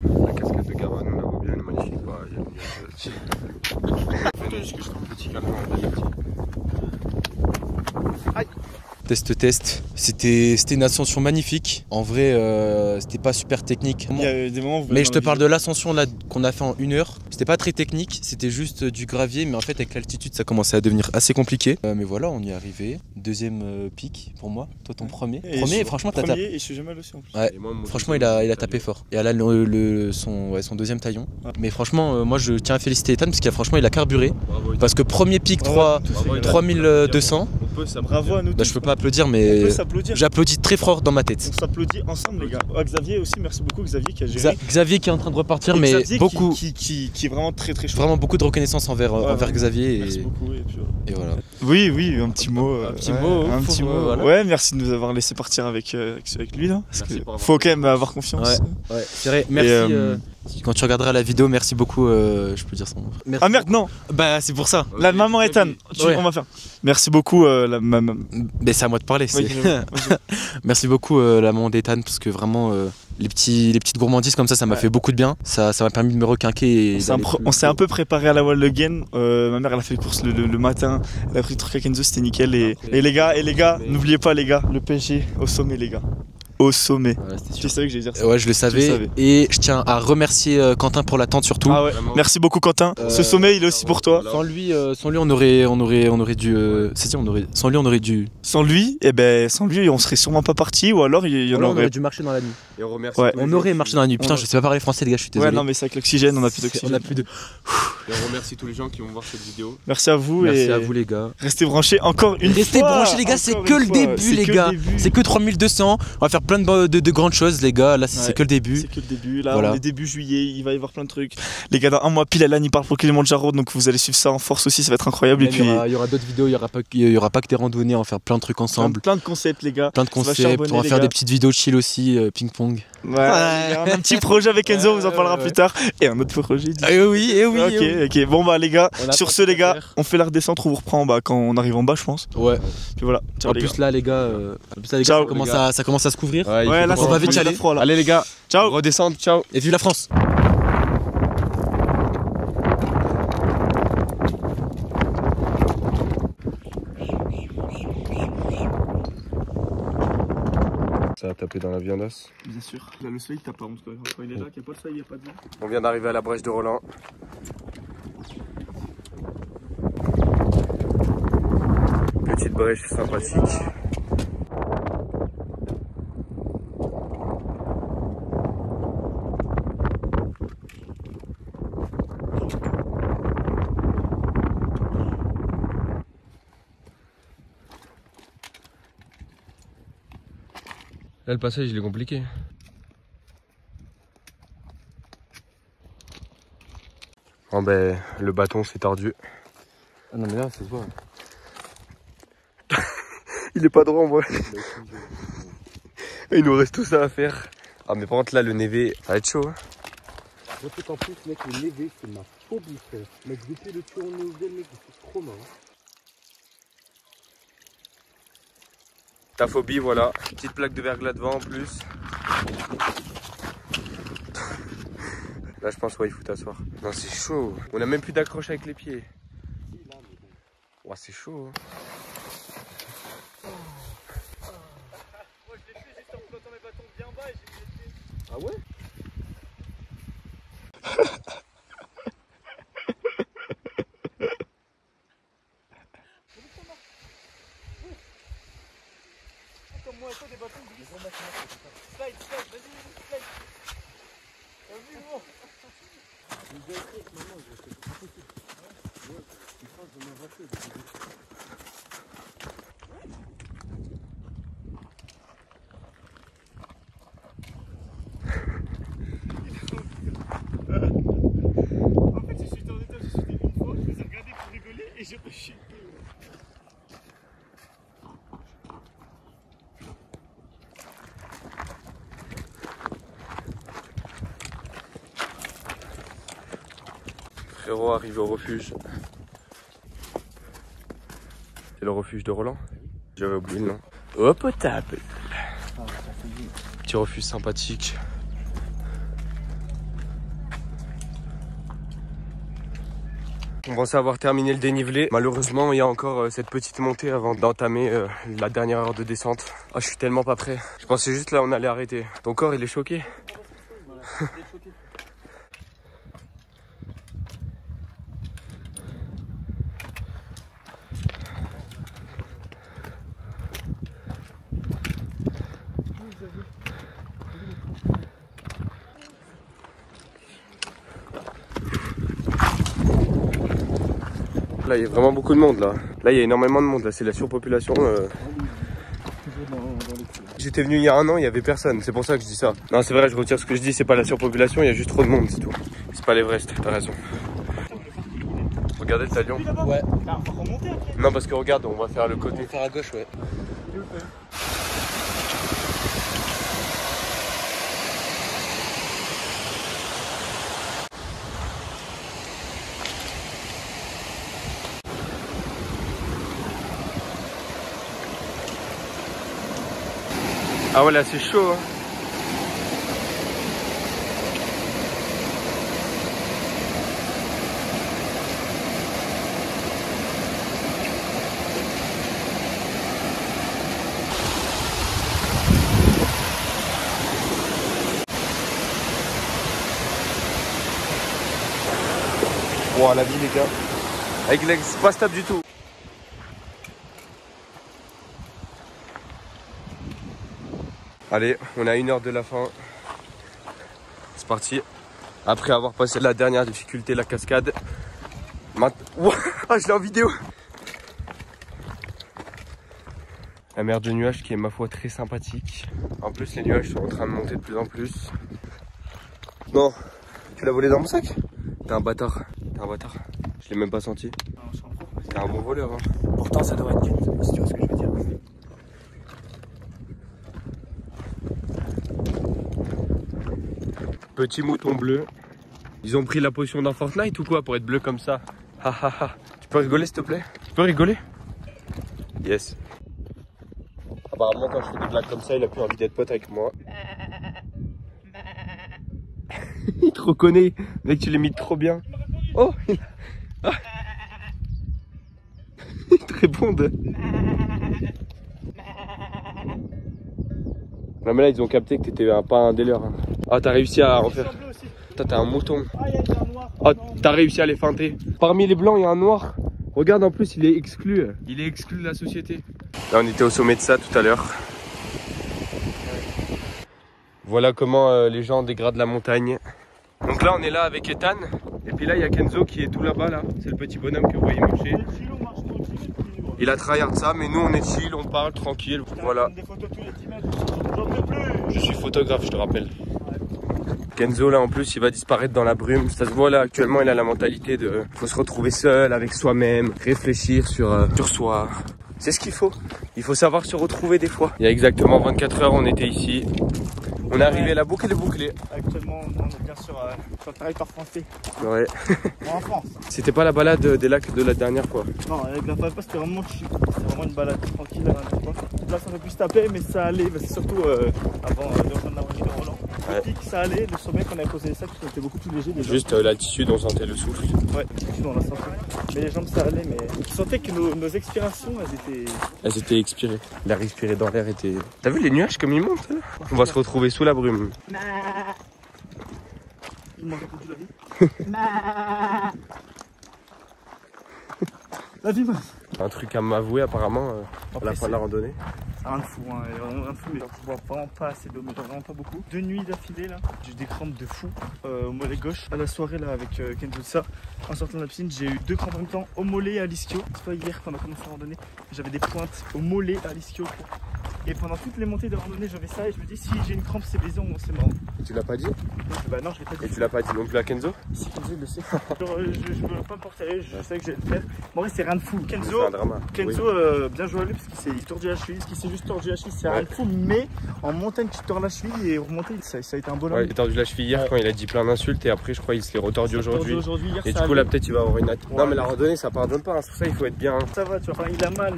La cascade de Garonne, on la voit bien, elle est magnifique. Bah, il y a une nuage. Petit câlin, Test. C'était une ascension magnifique. En vrai, c'était pas super technique. Il y a des moments où vous Mais je te parle de l'ascension là qu'on a fait en 1 heure. C'était pas très technique, c'était juste du gravier, mais en fait avec l'altitude ça commençait à devenir assez compliqué. Mais voilà, on y est arrivé. Deuxième pic pour moi. Toi ton premier. Premier, franchement t'as tapé. Et je suis jamais mal aussi en plus. Ouais. Et moi, mon Franchement, deuxième, il a tapé fort. Et là, son deuxième taillon. Ouais. Mais franchement, moi, je tiens à féliciter Ethan parce qu'il a carburé. Bravo, Ethan. Parce que premier pic, Bravo, 3200. On peut s'applaudir. Bravo à nous tous. Bah, je peux pas applaudir, On mais peut s'applaudir. j'applaudis très fort dans ma tête. On s'applaudit ensemble les gars. Ah, Xavier aussi, merci beaucoup Xavier qui a géré. Xavier qui est en train de repartir, Et mais Xavier beaucoup, qui est vraiment très très chaud. vraiment beaucoup de reconnaissance envers vraiment. Xavier. Merci beaucoup. Et puis, Et voilà. oui, un petit mot. Un petit mot, Un pour, petit mot. voilà. Ouais, merci de nous avoir laissé partir avec lui là. Parce Merci que pour avoir faut quand même avoir confiance. Ouais, c'est vrai. Merci. Et, Quand tu regarderas la vidéo, merci beaucoup. Je peux dire son nom. Merci. Ah merde, non. Bah, c'est pour ça. La maman Ethan. Ouais. On va faire. Merci beaucoup Mais c'est à moi de parler. Oui, Merci beaucoup la maman d'Ethan parce que vraiment les petites gourmandises comme ça m'a fait beaucoup de bien. Ça m'a permis de me requinquer. On s'est un peu préparé à la wall again. Ma mère elle a fait les courses le matin. Elle a pris le truc à Kenzo, c'était nickel. Et les gars, n'oubliez pas les gars, le PSG au sommet les gars. Au sommet. Ouais, Tu savais que j'allais dire ça. Ouais, je le savais. Et je tiens à remercier Quentin pour la tente surtout. Ah ouais. Merci beaucoup Quentin. Ce sommet il est aussi pour toi. Sans lui, on aurait dû. Sans lui, on aurait dû. Sans lui, on serait sûrement pas parti ou alors il y en on aurait. aurait dû marcher dans la nuit. Et on remercie. Ouais. tous les On gens aurait qui- marché dans la nuit. Putain, je sais pas parler français, les gars, je suis désolé. Ouais, non, mais c'est avec l'oxygène, on a plus d'oxygène. On a plus de. Et on remercie tous les gens qui vont voir cette vidéo. Merci à vous Merci et à vous, les gars. restez branchés encore une fois. Restez branchés, les gars, c'est que le début, les gars. C'est que 3200. On va faire plein de grandes choses, les gars. Là, c'est Ouais. que le début. C'est que le début, là Voilà. on est début juillet, il va y avoir plein de trucs. Les gars, dans un mois pile, Alan il parle pour Kilimanjaro, donc vous allez suivre ça en force aussi, ça va être incroyable. Et puis, Il y aura d'autres vidéos, il y aura pas que des randonnées, on va faire plein de trucs ensemble. plein de concepts, les gars. Plein de Ça va concepts, charbonner, on va les faire gars. des petites vidéos chill aussi, ping-pong. Ouais, les gars, on a un petit projet avec Enzo, on vous en parlera Ouais. plus tard. Et un autre projet. Eh oui, eh oui. Ok, bon bah les gars, On a sur pas ce de les gars, faire. on fait la redescente, on vous reprend quand on arrive en bas, je pense. Ouais. Puis voilà, ciao En les plus gars. là, les gars, Ciao, ça commence à se couvrir. Ouais, il Ouais, faut là qu'on ça va vite il fait y aller. froid, là. Allez les gars, Ciao. redescendre, ciao. Et vive la France. Ça a tapé dans la viandasse. Bien sûr. Là, le soleil tape par contre. Quand il est là, qu'il n'y a pas de soleil, il n'y a pas de vent. On vient d'arriver à la brèche de Roland. Petite brèche sympathique. Là, le passage, il est compliqué. Bon ben, le bâton s'est tordu. Ah non mais là, ça se voit. Il est pas droit en vrai. Il nous reste tout ça à faire. Ah mais par contre là, le névé, ça va être chaud. Hein. Surtout qu'en plus, mec, le névé, c'est ma phobie, frère. Mec, depuis le tour nouvelle, mec, c'est trop marrant. Ta phobie, voilà. Petite plaque de verglas devant en plus. Là, je pense, ouais, il faut t'asseoir. Non, c'est chaud. On a même plus d'accroche avec les pieds. Ouais, c'est chaud. Hein. Moi je l'ai fait juste en plantant mes bâtons bien bas et j'ai mis les pieds. Ah ouais? Comme moi, toi des bâtons glissent. Slide, vas-y, slide. Vas-y, bon. En fait, je suis en état, je suis une fois, je les ai regardés pour rigoler et j'ai rechuté. Frérot arrive au refuge. C'est le refuge de Roland. J'avais oublié le nom. Eau potable. Petit refuge sympathique. On pensait avoir terminé le dénivelé. Malheureusement, il y a encore cette petite montée avant d'entamer la dernière heure de descente. Oh, je suis tellement pas prêt. Je pensais juste là, on allait arrêter. Ton corps, il est choqué. Là, il y a vraiment beaucoup de monde là. Là, il y a énormément de monde. Là, c'est la surpopulation. J'étais venu il y a 1 an, il n'y avait personne. C'est pour ça que je dis ça. Non, c'est vrai, je retire ce que je dis. C'est pas la surpopulation, il y a juste trop de monde, c'est tout. C'est pas l'Everest, t'as raison. Regardez le talion. Ouais. Non, parce que regarde, on va faire le côté. On va faire à gauche, ouais. Ah ouais, là c'est chaud hein. Wow, la vie les gars. Avec l'ex, c'est pas stable du tout. Allez, on est à 1 heure de la fin. C'est parti. Après avoir passé la dernière difficulté, la cascade. Wow, ah, je l'ai en vidéo. La mer de nuages qui est ma foi très sympathique. En plus les nuages sont en train de monter de plus en plus. Non, tu l'as volé dans mon sac? T'es un bâtard. T'es un bâtard. Je l'ai même pas senti. T'es un bon voleur hein. Pourtant ça devrait être Kenzo, si tu vois ce que je veux dire. Petit mouton bleu. Ils ont pris la potion dans Fortnite ou quoi pour être bleu comme ça? Tu peux rigoler s'il te plaît? Tu peux rigoler? Yes. Apparemment quand je fais des blagues comme ça, il a plus envie d'être pote avec moi. Il te reconnaît. Mec, tu l'imites trop bien. Oh ah. Il te répondent. Non mais là ils ont capté que t'étais pas un délire. Ah t'as réussi à en faire. T'as un mouton. Oh t'as réussi à les feinter. Parmi les blancs il y a un noir. Regarde en plus il est exclu. Il est exclu de la société. Là on était au sommet de ça tout à l'heure. Voilà comment les gens dégradent la montagne. Donc là on est là avec Ethan. Et puis là il y a Kenzo qui est tout là-bas là. C'est le petit bonhomme que vous voyez marcher. Il a tryhard ça, mais nous on est chill, on parle tranquille. Voilà. Je suis photographe, je te rappelle. Kenzo là en plus il va disparaître dans la brume. Ça se voit là actuellement, il a la mentalité de faut se retrouver seul avec soi-même, réfléchir sur soi. C'est ce qu'il faut. Il faut savoir se retrouver des fois. Il y a exactement 24 heures on était ici. On est arrivé, la boucle est bouclée. Actuellement on est bien sur le territoire français. Ouais. En France. C'était pas la balade des lacs de la dernière fois. Non, avec la Papa c'était vraiment chill. C'était vraiment une balade tranquille la dernière fois. Là ça aurait pu se taper mais ça allait. C'est surtout avant de rejoindre la vallée de Roland. Le pic ça allait, le sommet qu'on avait posé les sacs c'était beaucoup plus léger déjà. Juste l'altitude on sentait le souffle. Ouais, l'altitude on l'a senti. Mais les jambes ça allait, mais tu sentais que nos expirations elles étaient expirées. L'air expiré dans l'air était... T'as vu les nuages comme ils montent là? On va se retrouver sous la brume. Il m'a répondu la vie. La vie, Un truc à m'avouer apparemment à la fin de la randonnée. Rien de fou, hein, rien de fou, mais je vois vraiment pas assez d'eau, mais vraiment pas beaucoup. 2 nuits d'affilée là, j'ai eu des crampes de fou au mollet gauche. À la soirée là avec Kenzo ça, en sortant de la piscine, j'ai eu 2 crampes en même temps au mollet et à l'ischio. C'est pas hier qu'on a commencé à randonner, j'avais des pointes au mollet et à l'ischio. Et pendant toutes les montées de randonnée, j'avais ça et je me dis si j'ai une crampe, c'est baisé, c'est marrant. Tu l'as pas dit? Bah non, je l'ai pas dit. Et tu l'as pas dit non plus à Kenzo? Si, Kenzo il le sait. Genre, je veux pas me porter, je sais que j'ai le faire. Bon, en vrai, c'est rien de fou. Kenzo, c'est un drama. Kenzo bien joué à lui parce qu'il s'est tordu la cheville. Ce qui s'est juste tordu la cheville, c'est rien de fou. Mais en montagne, tu tords la cheville et remonter, ça a été un bonhomme. Ouais, il a tordu la cheville hier quand il a dit plein d'insultes et après, je crois, il se l'est retordu aujourd'hui. Et du coup, là, peut-être, il va avoir une attaque. Non, mais la randonnée, ça pardonne pas. Hein. C'est pour ça, il faut être bien. Ça va, tu vois, enfin, il a mal,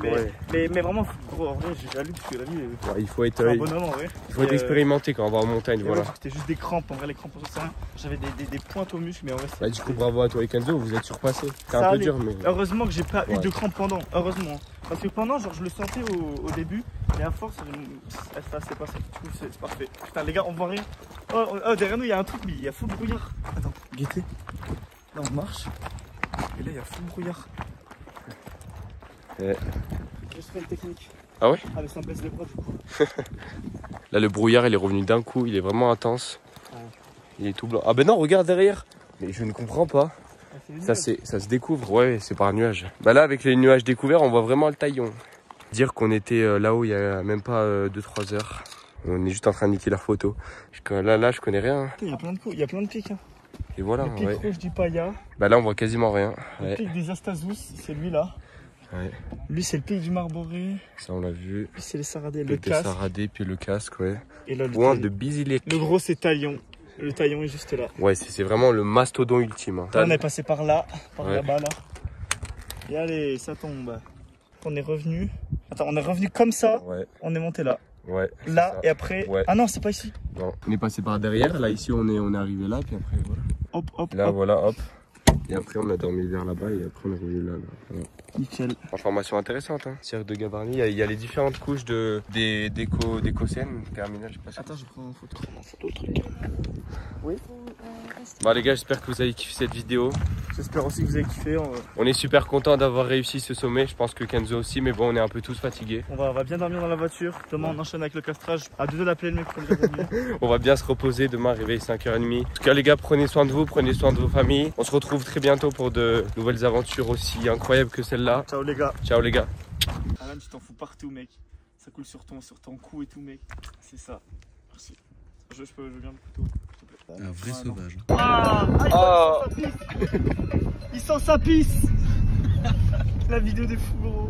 mais vraiment, gros, en vrai, j'ai lu parce que la vie. Il faut être. Un bonhomme en vrai. Il faut être expérimenté quand on va en montagne. Voilà. J'étais juste des crampes. En vrai, les crampes, on sait rien. J'avais des pointes aux muscles, mais en vrai, Bah, du coup, bravo à toi et Kenzo, vous êtes surpassés. C'est Ça un peu allait. dur, mais. Heureusement que j'ai pas eu Ouais. de crampes pendant. Heureusement. Parce que pendant, genre, je le sentais au début. Et à force, ça s'est passé. Du coup, c'est parfait. Putain, les gars, on voit rien. Oh, derrière nous, il y a un truc, mais il y a full brouillard. Attends, guettez. Là, on marche. Et là, il y a full brouillard. Ouais. Je fais une technique. Ah ouais? Ah, mais ça me baisse les bras, du coup. Là, le brouillard, il est revenu d'un coup, il est vraiment intense. Il est tout blanc. Ah, ben non, regarde derrière. Mais je ne comprends pas. Ah, c'est Ça se découvre. Ouais, c'est par nuage. Bah là, avec les nuages découverts, on voit vraiment le taillon. Dire qu'on était là-haut il y a même pas 2-3 heures. On est juste en train de niquer leurs photos. Là, je connais rien. Il y a plein de coups, il y a plein de pics. Hein. Et voilà, Le pic ouais. rouge du Paya. Bah là, on voit quasiment rien. Le Ouais. pic des Astazous, c'est lui là. Ouais. Lui, c'est le pic du Marboré. Ça, on l'a vu. Lui, c'est les Saradés. Le Le casque. Saradé, puis le casque, ouais. Et là, le Point taillon. de Bizilek. Le gros, c'est Taillon. Le Taillon est juste là. Ouais, c'est vraiment le mastodon ultime. Hein. Là, on est passé par là, par Ouais. là-bas, là. Et allez, ça tombe. On est revenu. Attends, on est revenu comme ça. Ouais, On est monté là. ouais. c'est Là, ça. et après. Ouais. Ah non, c'est pas ici. Non. On est passé par derrière. Là, ici, on est arrivé là, puis après, voilà. Hop, hop, Là, hop. voilà, hop. Et après, on a dormi vers là-bas et après, on est revenu là. Voilà. Nickel. Information intéressante, hein. Cirque de Gavarnie, il y a les différentes couches d'écocènes, terminal, je sais pas si. Attends, je prends une photo. le truc. Bon les gars, j'espère que vous avez kiffé cette vidéo. J'espère aussi que vous avez kiffé. On est super content d'avoir réussi ce sommet, je pense que Kenzo aussi, mais bon, on est un peu tous fatigués. On va bien dormir dans la voiture. Demain, on enchaîne avec le castrage. À deux d'appeler le mec pour le dormir. On va bien se reposer, demain réveil 5h30. En tout cas les gars, prenez soin de vous, prenez soin de vos familles. On se retrouve très bientôt pour de nouvelles aventures aussi incroyables que celle-là. Ciao les gars. Ciao les gars. Alan, tu t'en fous partout, mec. Ça coule sur ton cou et tout, mec. C'est ça. Merci. Je veux bien le couteau, s'il te plaît. Un vrai Ouais, non. sauvage. Ah, il sent sa pisse. La vidéo des fous, gros.